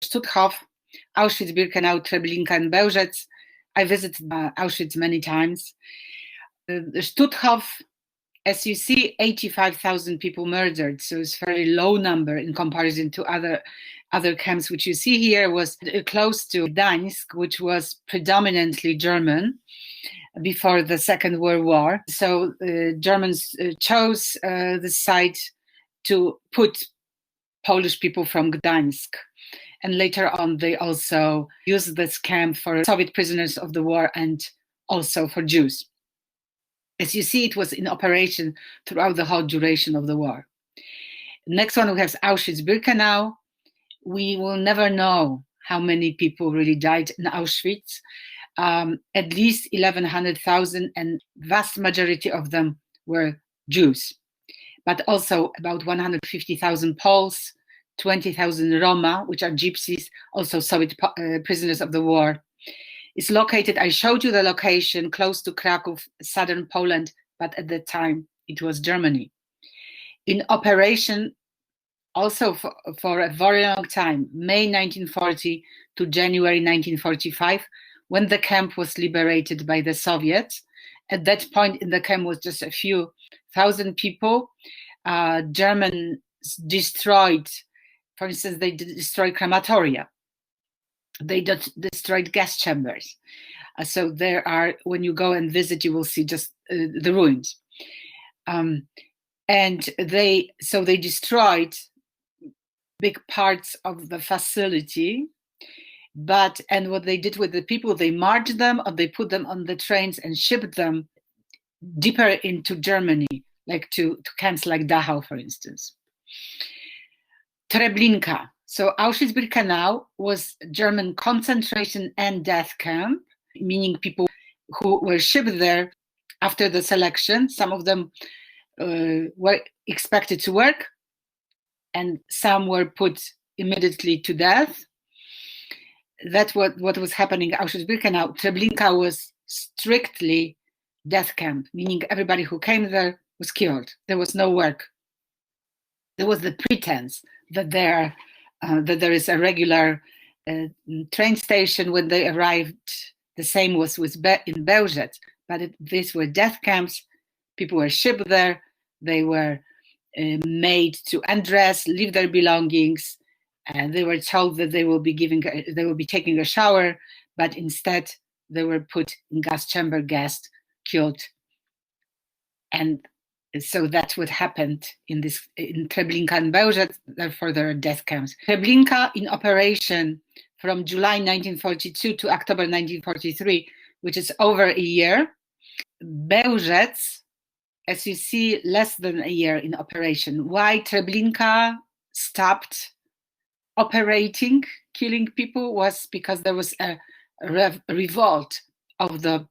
Stutthof, Auschwitz, Birkenau, Treblinka, and Bełżec. I visited Auschwitz many times. Stutthof, as you see, 85,000 people murdered, so it's a very low number in comparison to other camps, which you see here was close to Gdańsk, which was predominantly German before the Second World War. So Germans chose the site to put Polish people from Gdańsk. And later on, they also used this camp for Soviet prisoners of the war and also for Jews. As you see, it was in operation throughout the whole duration of the war. Next one, we have Auschwitz-Birkenau. We will never know how many people really died in Auschwitz. At least 1,100,000, and vast majority of them were Jews, but also about 150,000 Poles, 20,000 Roma, which are gypsies, also Soviet prisoners of the war. It's located, I showed you the location, close to Kraków, southern Poland, but at the time it was Germany. In operation also for a very long time, May 1940 to January 1945, when the camp was liberated by the Soviets. At that point in the camp was just a few thousand people. Germans destroyed, for instance, they destroyed crematoria. They destroyed gas chambers. So there are, when you go and visit, you will see just the ruins. And they destroyed big parts of the facility. And what they did with the people, they marched them or they put them on the trains and shipped them deeper into Germany, like to camps like Dachau, for instance. Treblinka. So Auschwitz-Birkenau was German concentration and death camp, meaning people who were shipped there after the selection. Some of them were expected to work, and some were put immediately to death. That's what was happening at Auschwitz-Birkenau. Treblinka was strictly death camp, meaning everybody who came there was killed. There was no work. There was the pretense that there is a regular train station when they arrived. The same was in Bełżec, but these were death camps. People were shipped there. They were made to undress, leave their belongings, and they were told that they will be taking a shower, but instead they were put in gas chamber, gassed, killed, and so that's what happened in Treblinka and Bełżec. Therefore, there are death camps. Treblinka in operation from July 1942 to October 1943, which is over a year. Bełżec, as you see, less than a year in operation. Why Treblinka stopped operating, killing people, was because there was a revolt of the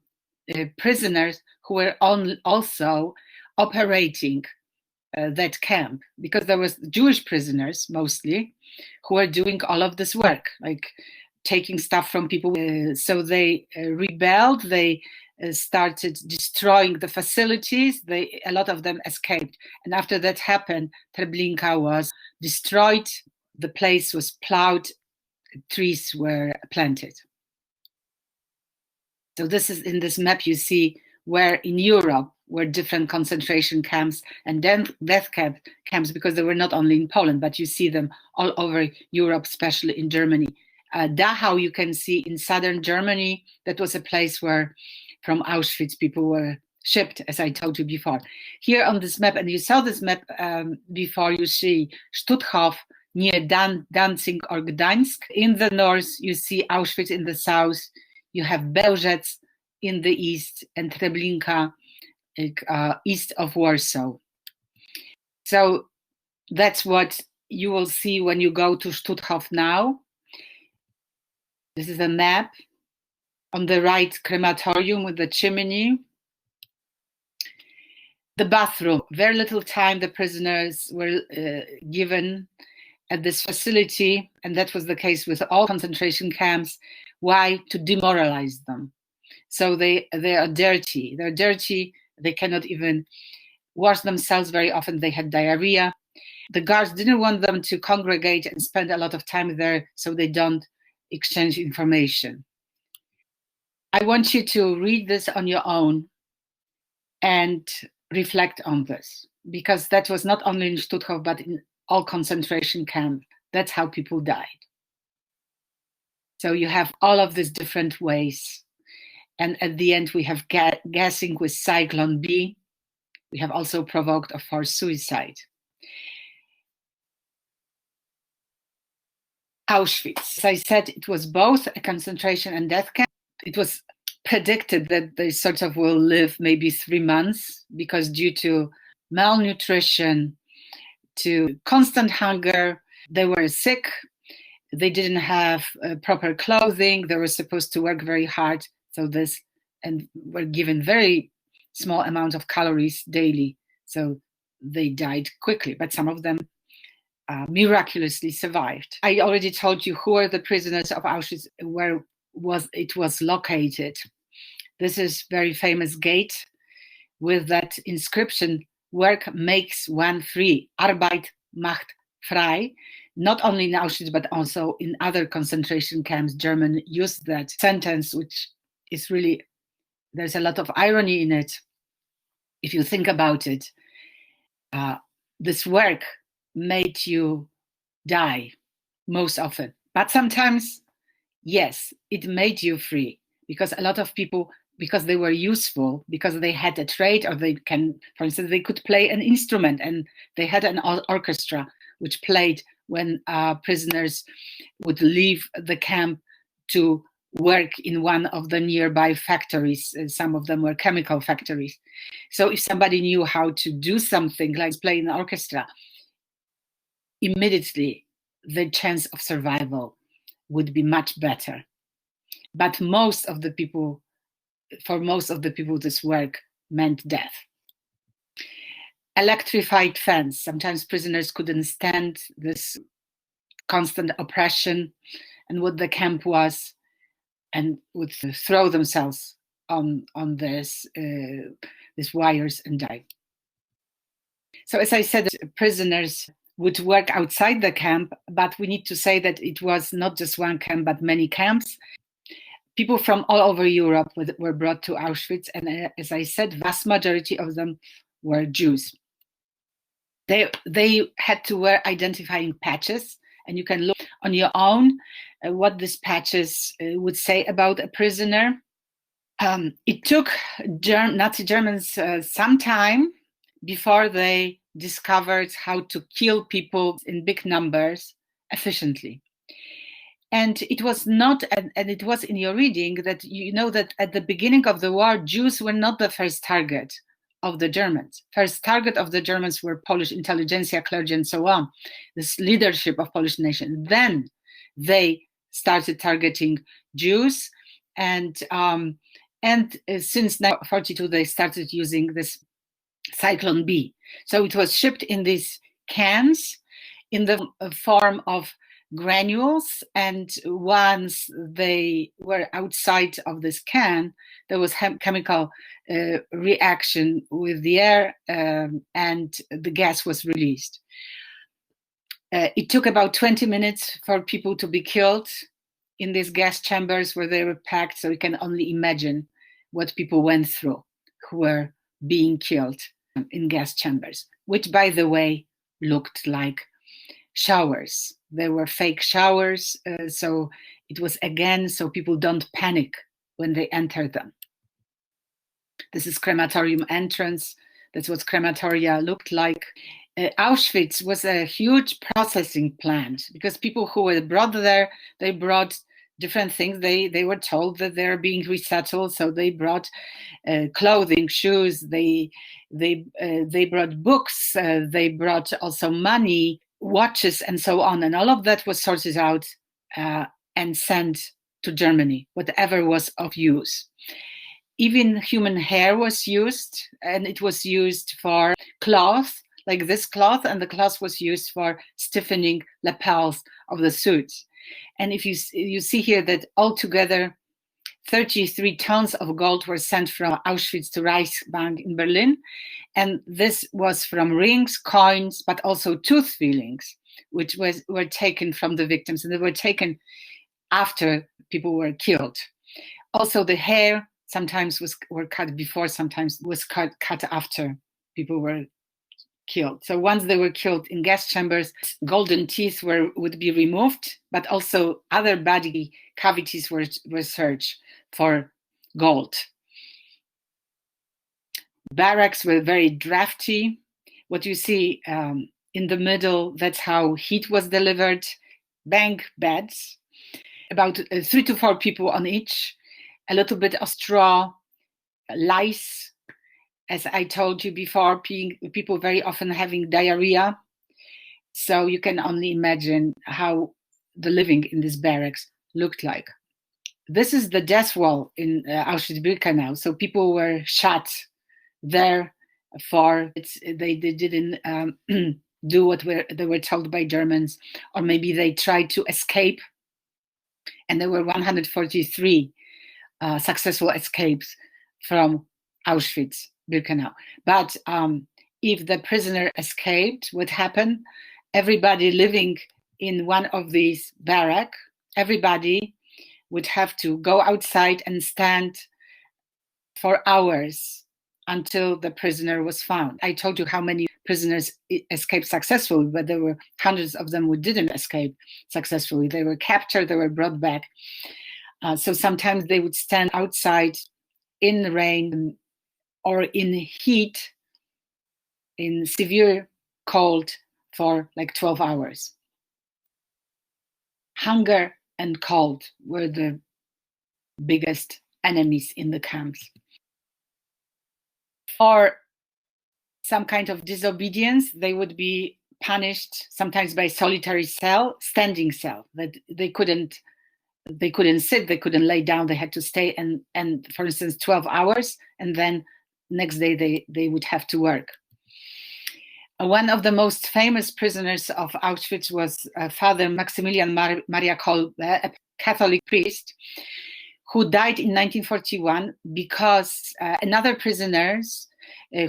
prisoners who were also operating that camp, because there was Jewish prisoners mostly who were doing all of this work, like taking stuff from people. So they rebelled. They started destroying the facilities. A lot of them escaped. And after that happened, Treblinka was destroyed. The place was plowed. Trees were planted. So this is in this map you see where in Europe were different concentration camps and then death camps, because they were not only in Poland, but you see them all over Europe, especially in Germany. Dachau, you can see in southern Germany, that was a place where from Auschwitz people were shipped, as I told you before. Here on this map, and you saw this map before, you see Stutthof near Danzig or Gdańsk. In the north, you see Auschwitz. In the south, you have Bełżec in the east and Treblinka east of Warsaw. So that's what you will see when you go to Stutthof now. This is a map. On the right, crematorium with the chimney. The bathroom. Very little time the prisoners were given at this facility, and that was the case with all concentration camps. Why? To demoralize them. So they are dirty. They're dirty. They cannot even wash themselves very often. They had diarrhea. The guards didn't want them to congregate and spend a lot of time there, so they don't exchange information. I want you to read this on your own and reflect on this, because that was not only in Stutthof, but in all concentration camps. That's how people died. So you have all of these different ways. And at the end, we have gassing with Zyklon B. We have also provoked a forced suicide. Auschwitz, as I said, it was both a concentration and death camp. It was predicted that they sort of will live maybe 3 months, because due to malnutrition, to constant hunger, they were sick, they didn't have proper clothing, they were supposed to work very hard, and were given very small amount of calories daily, so they died quickly, but some of them miraculously survived. I already told you who are the prisoners of Auschwitz, where it was located. This is very famous gate with that inscription, "Work makes one free." Arbeit macht frei. Not only in Auschwitz, but also in other concentration camps, German used that sentence, which is really, there's a lot of irony in it. If you think about it, this work made you die most often. But sometimes, yes, it made you free, because a lot of people, because they were useful, because they had a trade, or they can, for instance, they could play an instrument, and they had an orchestra which played when prisoners would leave the camp to work in one of the nearby factories. Some of them were chemical factories. So if somebody knew how to do something like play in an orchestra, immediately the chance of survival would be much better. But for most of the people, this work meant death. Electrified fence. Sometimes prisoners couldn't stand this constant oppression and what the camp was, and would throw themselves on these wires and die. So as I said, prisoners would work outside the camp, but we need to say that it was not just one camp, but many camps. People from all over Europe were brought to Auschwitz, and as I said, vast majority of them were Jews. They had to wear identifying patches, and you can look on your own what these patches would say about a prisoner. It took Nazi Germans some time before they discovered how to kill people in big numbers efficiently. And it was not, and it was in your reading that you know that at the beginning of the war, Jews were not the first target of the Germans. First target of the Germans were Polish intelligentsia, clergy, and so on, this leadership of Polish nation. Then they started targeting Jews, and since 1942 they started using this Zyklon B. So it was shipped in these cans in the form of granules, and once they were outside of this can, there was chemical reaction with the air, and the gas was released. It took about 20 minutes for people to be killed in these gas chambers where they were packed, so you can only imagine what people went through who were being killed in gas chambers, which, by the way, looked like showers. There were fake showers, so it was, again, so people don't panic when they enter them. This is crematorium entrance. That's what crematoria looked like. Auschwitz was a huge processing plant, because people who were brought there, they brought different things. They were told that they're being resettled, so they brought clothing, shoes. They brought books. They brought also money, watches, and so on. And all of that was sorted out and sent to Germany, whatever was of use. Even human hair was used, and it was used for cloth, like this cloth, and the cloth was used for stiffening lapels of the suits. And if you see here that altogether 33 tons of gold were sent from Auschwitz to Reichsbank in Berlin. And this was from rings, coins, but also tooth fillings, which were taken from the victims. And they were taken after people were killed. Also, the hair sometimes were cut before, sometimes was cut after people were killed. So once they were killed in gas chambers, golden teeth would be removed, but also other body cavities were searched for gold. Barracks were very drafty. What you see in the middle, that's how heat was delivered. Bank beds, about 3 to 4 people on each, a little bit of straw, lice. As I told you before, people very often having diarrhea. So you can only imagine how the living in this barracks looked like. This is the death wall in Auschwitz-Birkenau. So people were shot there they didn't do what they were told by Germans, or maybe they tried to escape. And there were 143 successful escapes from Auschwitz-Birkenau. But if the prisoner escaped, what happened? Everybody living in one of these barracks, everybody would have to go outside and stand for hours until the prisoner was found. I told you how many prisoners escaped successfully, but there were hundreds of them who didn't escape successfully. They were captured, they were brought back. So sometimes they would stand outside in the rain or in heat, in severe cold for like 12 hours. Hunger and cold were the biggest enemies in the camps. For some kind of disobedience, they would be punished sometimes by solitary cell, standing cell, that they couldn't sit, they couldn't lay down, they had to stay and for instance 12 hours, and then next day they would have to work. One of the most famous prisoners of Auschwitz was Father Maximilian Maria Kolbe, a Catholic priest, who died in 1941 because another prisoner,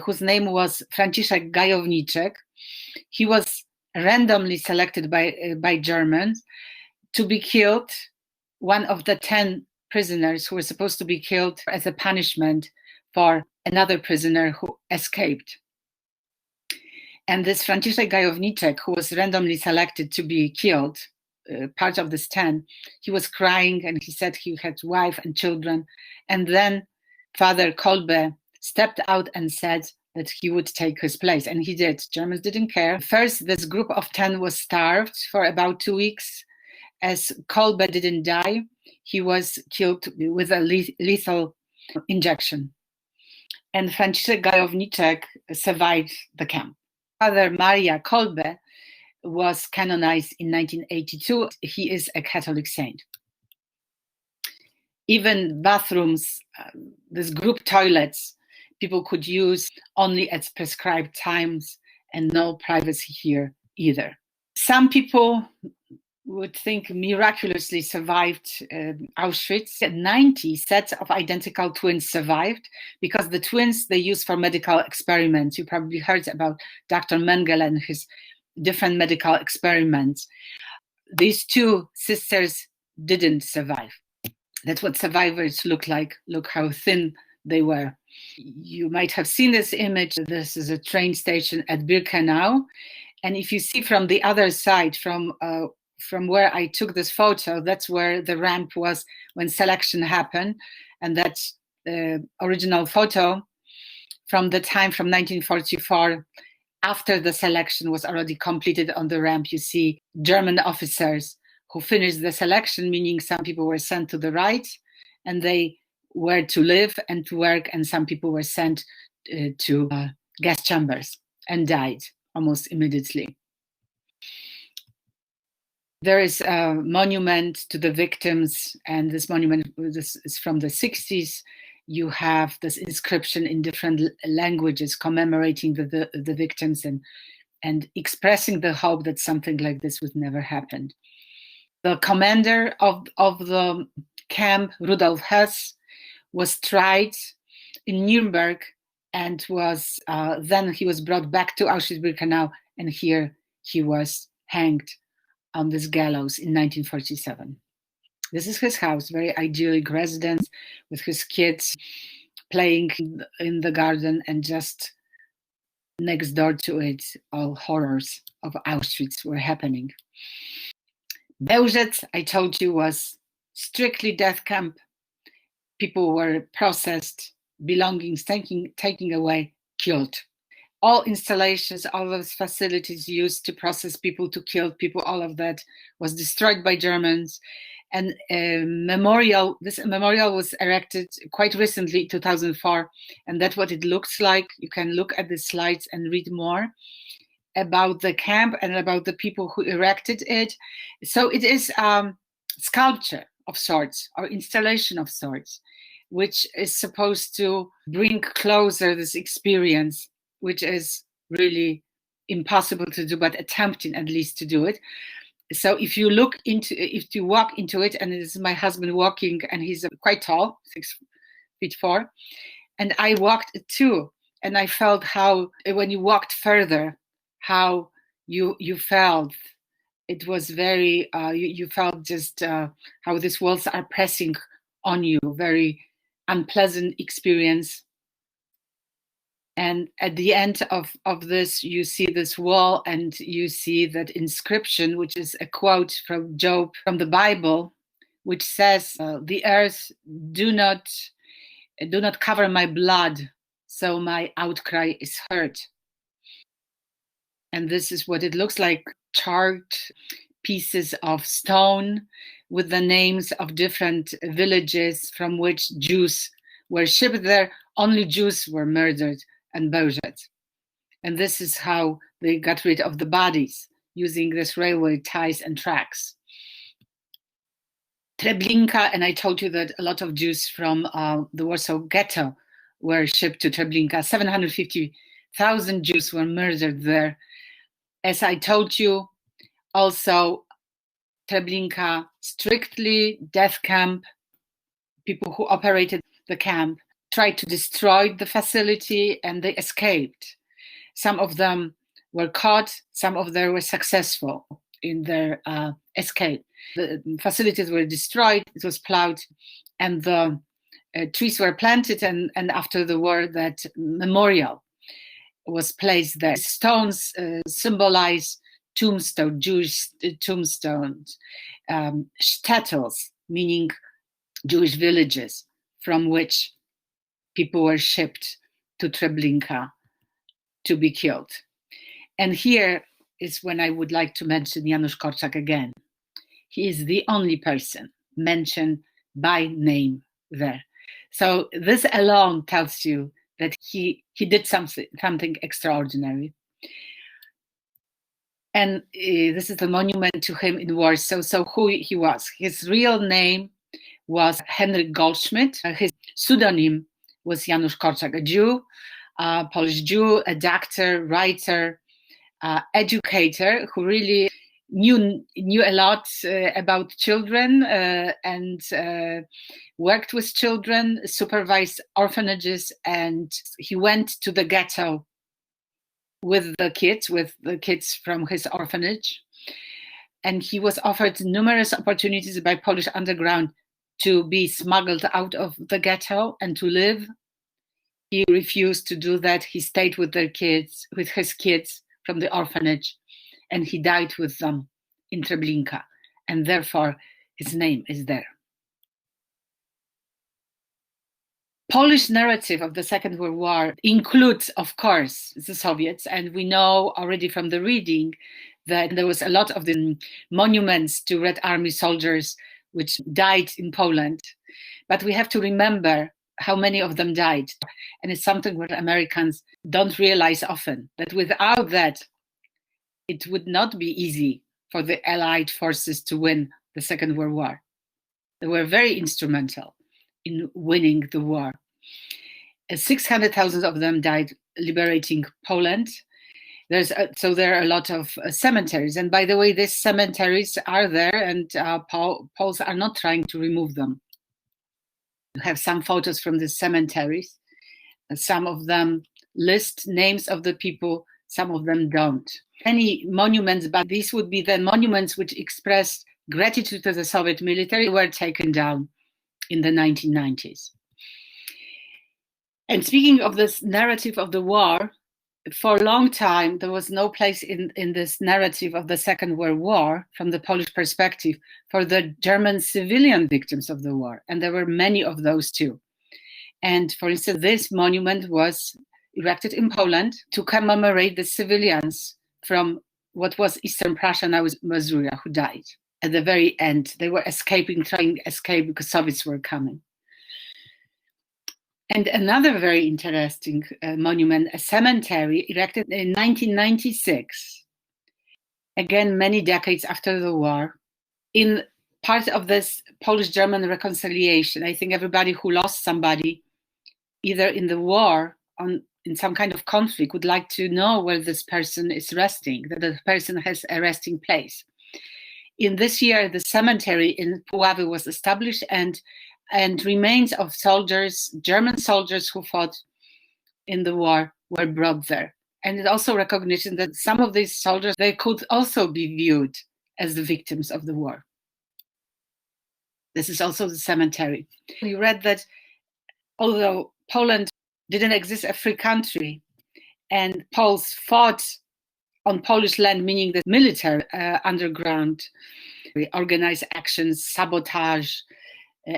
whose name was Franciszek Gajowniczek, he was randomly selected by Germans to be killed, one of the 10 prisoners who were supposed to be killed as a punishment for another prisoner who escaped. And this Franciszek Gajowniczek, who was randomly selected to be killed, part of this 10, he was crying and he said he had wife and children. And then Father Kolbe stepped out and said that he would take his place. And he did. Germans didn't care. First, this group of 10 was starved for about 2 weeks. As Kolbe didn't die, he was killed with a lethal injection. And Franciszek Gajowniczek survived the camp. Father Maria Kolbe was canonized in 1982. He is a Catholic saint. Even bathrooms, these group toilets, people could use only at prescribed times, and no privacy here either. Some people would think miraculously survived Auschwitz. 90 sets of identical twins survived because the twins they used for medical experiments. You probably heard about Dr. Mengele and his different medical experiments. These 2 sisters didn't survive. That's what survivors look like. Look how thin they were. You might have seen this image. This is a train station at Birkenau. And if you see from the other side, from where I took this photo, that's where the ramp was when selection happened. And that's the original photo from the time from 1944. After the selection was already completed on the ramp, you see German officers who finished the selection, meaning some people were sent to the right and they were to live and to work, and some people were sent to gas chambers and died almost immediately. There is a monument to the victims, and this monument is from the 60s. You have this inscription in different languages commemorating the victims and expressing the hope that something like this would never happen. The commander of the camp, Rudolf Hess, was tried in Nuremberg and was then he was brought back to Auschwitz-Birkenau, and here he was hanged on this gallows in 1947. This is his house, very idyllic residence with his kids playing in the garden, and just next door to it, all horrors of Auschwitz were happening. Bełżec, I told you, was strictly death camp. People were processed, belongings taken away, killed. All installations, all those facilities used to process people, to kill people, all of that was destroyed by Germans. And this memorial was erected quite recently, 2004, and that's what it looks like. You can look at the slides and read more about the camp and about the people who erected it. So it is sculpture of sorts, or installation of sorts, which is supposed to bring closer this experience, which is really impossible to do, but attempting at least to do it. So if you walk into it, and this is my husband walking, and he's quite tall, 6'4", and I walked too, and I felt how, when you walked further, how you felt. It was very, you felt just how these walls are pressing on you, very unpleasant experience. And at the end of this, you see this wall, and you see that inscription, which is a quote from Job, from the Bible, which says, "The earth do not cover my blood, so my outcry is heard." And this is what it looks like: charred pieces of stone with the names of different villages from which Jews were shipped there. Only Jews were murdered and Bełżec. And this is how they got rid of the bodies, using this railway ties and tracks. Treblinka, and I told you that a lot of Jews from the Warsaw Ghetto were shipped to Treblinka. 750,000 Jews were murdered there. As I told you, also Treblinka, strictly death camp. People who operated the camp tried to destroy the facility, and they escaped. Some of them were caught, some of them were successful in their escape. The facilities were destroyed, it was plowed, and the trees were planted, and after the war, that memorial was placed there. Stones symbolize tombstone, Jewish tombstones, shtetls, meaning Jewish villages from which people were shipped to Treblinka to be killed. And here is when I would like to mention Janusz Korczak again. He is the only person mentioned by name there. So this alone tells you that he did something extraordinary. And this is the monument to him in Warsaw. So who he was? His real name was Henryk Goldschmidt. His pseudonym was Janusz Korczak, a Jew, a Polish Jew, a doctor, writer, educator who really knew a lot about children and worked with children, supervised orphanages, and he went to the ghetto with the kids from his orphanage. And he was offered numerous opportunities by Polish underground to be smuggled out of the ghetto and to live. He refused to do that. He stayed with his kids from the orphanage, and he died with them in Treblinka, and therefore his name is there. Polish narrative of the Second World War includes, of course, the Soviets, and we know already from the reading that there was a lot of the monuments to Red Army soldiers which died in Poland. But we have to remember how many of them died. And it's something what Americans don't realize often, that without that, it would not be easy for the Allied forces to win the Second World War. They were very instrumental in winning the war. 600,000 of them died liberating Poland. So there are a lot of cemeteries. And by the way, these cemeteries are there, and Poles are not trying to remove them. We have some photos from the cemeteries. Some of them list names of the people, some of them don't. Many monuments, but these would be the monuments which expressed gratitude to the Soviet military, were taken down in the 1990s. And speaking of this narrative of the war, for a long time, there was no place in this narrative of the Second World War, from the Polish perspective, for the German civilian victims of the war. And there were many of those too. And for instance, this monument was erected in Poland to commemorate the civilians from what was Eastern Prussia, now is Masuria, who died at the very end. They were escaping, trying to escape because Soviets were coming. And another very interesting monument, a cemetery erected in 1996, again, many decades after the war, in part of this Polish-German reconciliation. I think everybody who lost somebody, either in the war or in some kind of conflict, would like to know where this person is resting, that the person has a resting place. In this year, the cemetery in Puławy was established, and remains of soldiers, German soldiers who fought in the war, were brought there. And it also recognition that some of these soldiers, they could also be viewed as the victims of the war. This is also the cemetery. We read that although Poland didn't exist a free country, and Poles fought on Polish land, meaning the military underground, organized actions, sabotage,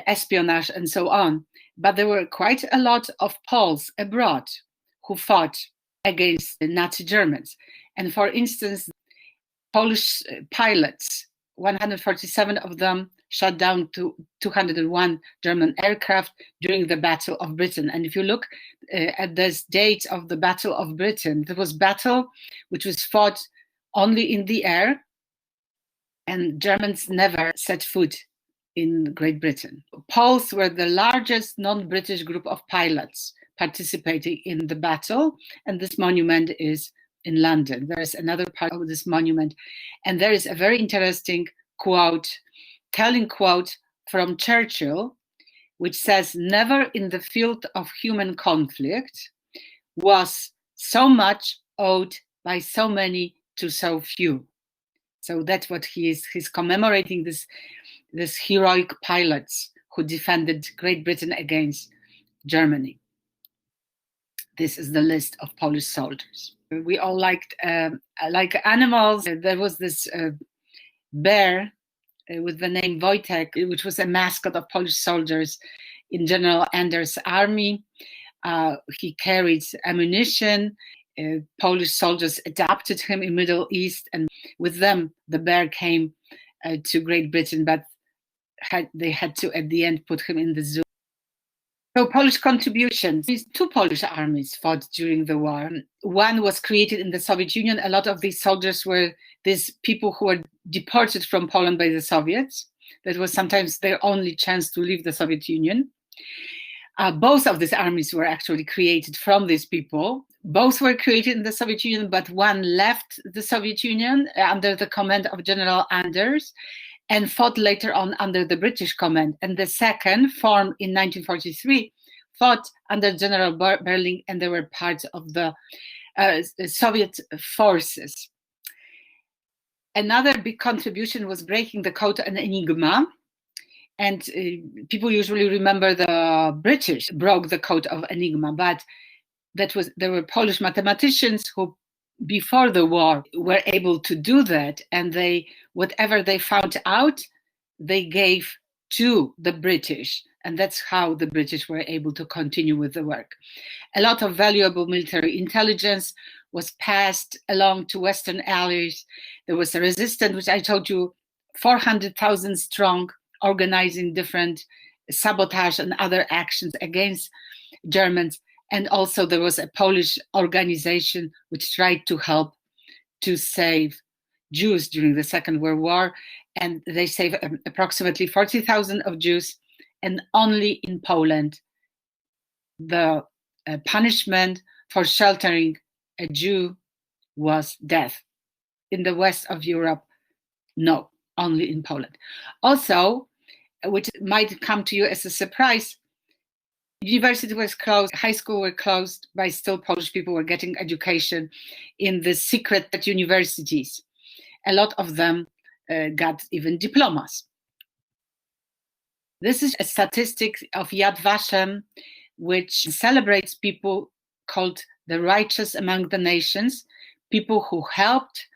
espionage, and so on. But there were quite a lot of Poles abroad who fought against the Nazi Germans. And for instance, Polish pilots, 147 of them shot down to 201 German aircraft during the Battle of Britain. And if you look at this date of the Battle of Britain, there was battle which was fought only in the air, and Germans never set foot in Great Britain. Poles were the largest non-British group of pilots participating in the battle, and this monument is in London. There is another part of this monument, and there is a very interesting quote, telling quote from Churchill, which says, "Never in the field of human conflict was so much owed by so many to so few." So that's what he's commemorating, this heroic pilots who defended Great Britain against Germany. This is the list of Polish soldiers. We all liked like animals. There was this bear with the name Wojtek, which was a mascot of Polish soldiers in General Anders' army. He carried ammunition. Polish soldiers adopted him in Middle East, and with them the bear came to Great Britain, but they had to at the end put him in the zoo. So Polish contributions. These two Polish armies fought during the war. One was created in the Soviet Union. A lot of these soldiers were these people who were deported from Poland by the Soviets. That was sometimes their only chance to leave the Soviet Union. Both of these armies were actually created from these people. Both were created in the Soviet Union, but one left the Soviet Union under the command of General Anders and fought later on under the British command. And the second, formed in 1943, fought under General Berling, and they were part of the Soviet forces. Another big contribution was breaking the code and Enigma. And people usually remember the British broke the code of Enigma, but there were Polish mathematicians who, before the war, were able to do that, and whatever they found out, they gave to the British, and that's how the British were able to continue with the work. A lot of valuable military intelligence was passed along to Western allies. There was a resistance, which I told you, 400,000 strong, organizing different sabotage and other actions against Germans. And also there was a Polish organization which tried to help to save Jews during the Second World War. And they saved approximately 40,000 of Jews. And only in Poland, the punishment for sheltering a Jew was death. In the west of Europe, no, only in Poland. Also, which might come to you as a surprise, University was closed, high school were closed, but still Polish people were getting education in the secret universities. A lot of them got even diplomas. This is a statistic of Yad Vashem, which celebrates people called the righteous among the nations, people who helped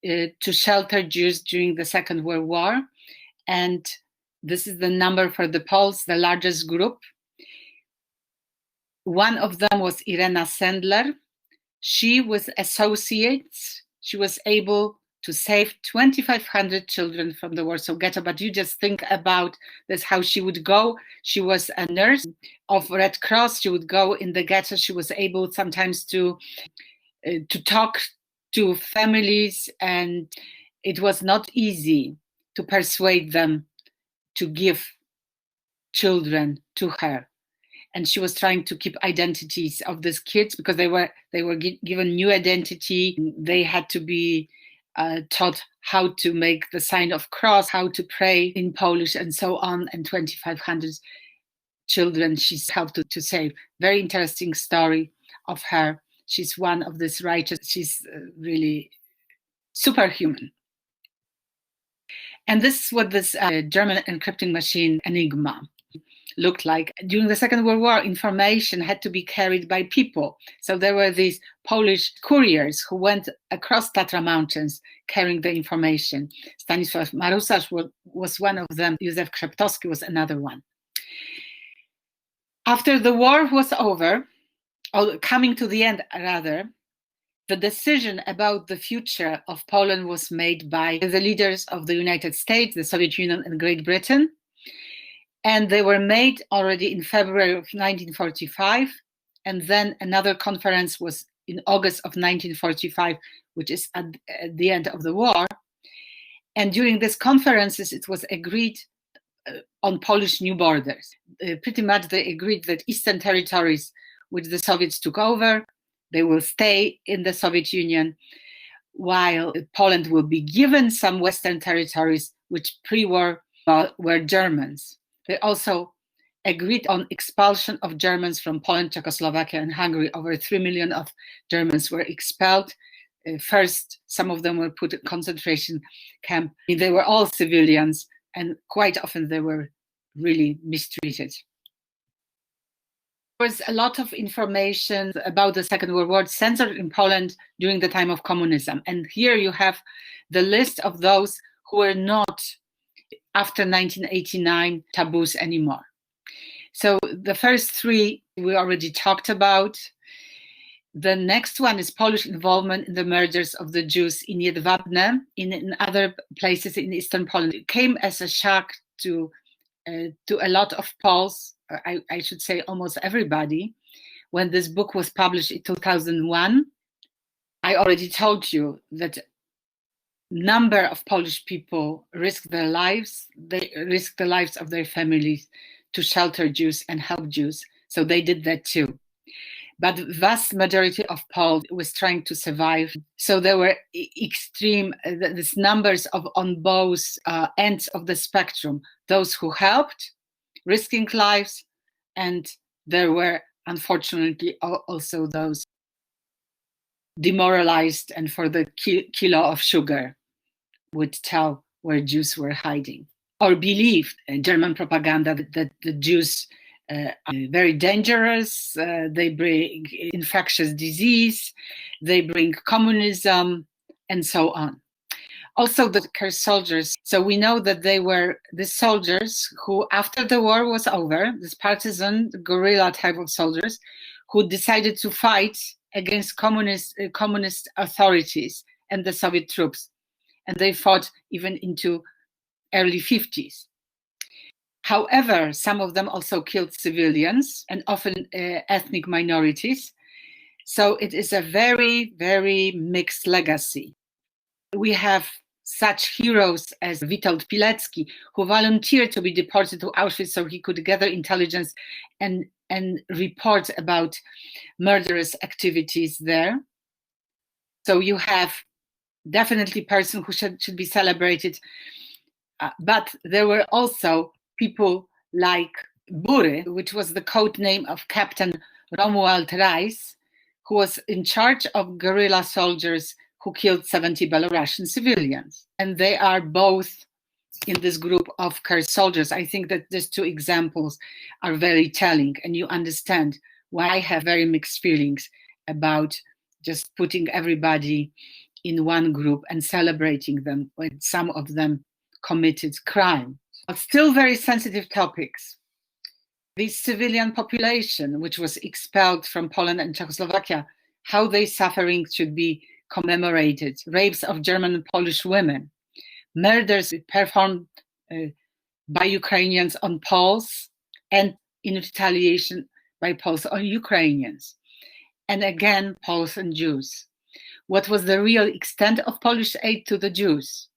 to shelter Jews during the Second World War. And this is the number for the Poles, the largest group. One of them was Irena Sendler. She was associates. She was able to save 2,500 children from the Warsaw Ghetto. But you just think about this, how she would go. She was a nurse of Red Cross. She would go in the ghetto. She was able sometimes to talk to families, and it was not easy to persuade them to give children to her. And she was trying to keep identities of these kids because they were given new identity. They had to be taught how to make the sign of cross, how to pray in Polish, and so on. And 2,500 children she's helped to save. Very interesting story of her. She's one of these righteous. She's really superhuman. And this is what this German encrypting machine Enigma looked like. During the Second World War, information had to be carried by people. So there were these Polish couriers who went across Tatra Mountains carrying the information. Stanisław Marusarz was one of them. Józef Krzeptowski was another one. After the war was over, or coming to the end rather, the decision about the future of Poland was made by the leaders of the United States, the Soviet Union, and Great Britain. And they were made already in February of 1945. And then another conference was in August of 1945, which is at the end of the war. And during these conferences, it was agreed on Polish new borders. Pretty much they agreed that Eastern territories, which the Soviets took over, they will stay in the Soviet Union, while Poland will be given some Western territories, which pre-war were Germans. They also agreed on expulsion of Germans from Poland, Czechoslovakia, and Hungary. Over 3 million of Germans were expelled. First, some of them were put in concentration camp. They were all civilians, and quite often they were really mistreated. There was a lot of information about the Second World War censored in Poland during the time of communism. And here you have the list of those who were not, after 1989, taboos anymore. So the first three we already talked about. The next one is Polish involvement in the murders of the Jews in Jedwabne, in other places in Eastern Poland. It came as a shock to a lot of Poles, I should say almost everybody, when this book was published in 2001. I already told you that number of Polish people risked their lives. They risked the lives of their families to shelter Jews and help Jews. So they did that too. But the vast majority of Poles was trying to survive. So there were extreme, these numbers of on both ends of the spectrum, those who helped, risking lives, and there were unfortunately also those demoralized and for the kilo of sugar would tell where Jews were hiding, or believed German propaganda that the Jews are very dangerous, they bring infectious disease, they bring communism, and so on. Also the Kursk soldiers. So we know that they were the soldiers who, after the war was over, this partisan guerrilla type of soldiers who decided to fight against communist authorities and the Soviet troops. And they fought even into early 50s. However, some of them also killed civilians and often ethnic minorities. So it is a very, very mixed legacy. We have such heroes as Witold Pilecki, who volunteered to be deported to Auschwitz so he could gather intelligence and report about murderous activities there. So you have definitely a person who should be celebrated. But there were also people like Bury, which was the code name of Captain Romuald Reis, who was in charge of guerrilla soldiers who killed 70 Belarusian civilians. And they are both in this group of Kursk soldiers. I think that these two examples are very telling, and you understand why I have very mixed feelings about just putting everybody in one group and celebrating them when some of them committed crime. But still very sensitive topics. The civilian population, which was expelled from Poland and Czechoslovakia, how their suffering should be commemorated. Rapes of German and Polish women, murders performed by Ukrainians on Poles and in retaliation by Poles on Ukrainians. And again, Poles and Jews. What was the real extent of Polish aid to the Jews?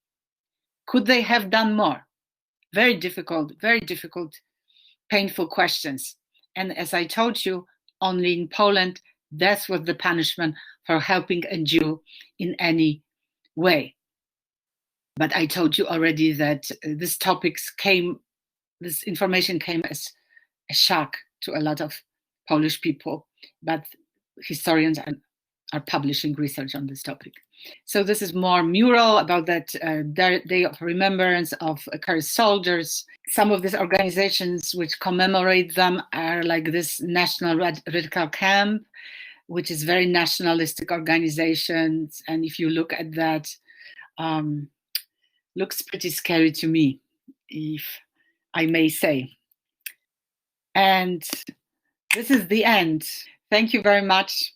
Could they have done more? Very difficult, painful questions. And as I told you, only in Poland, death was the punishment for helping a Jew in any way. But I told you already that this information came as a shock to a lot of Polish people, but historians are publishing research on this topic. So this is more mural about that Day of Remembrance of Kursk soldiers. Some of these organizations which commemorate them are like this National Radical Camp, which is very nationalistic organizations. And if you look at that, looks pretty scary to me, if I may say. And this is the end. Thank you very much.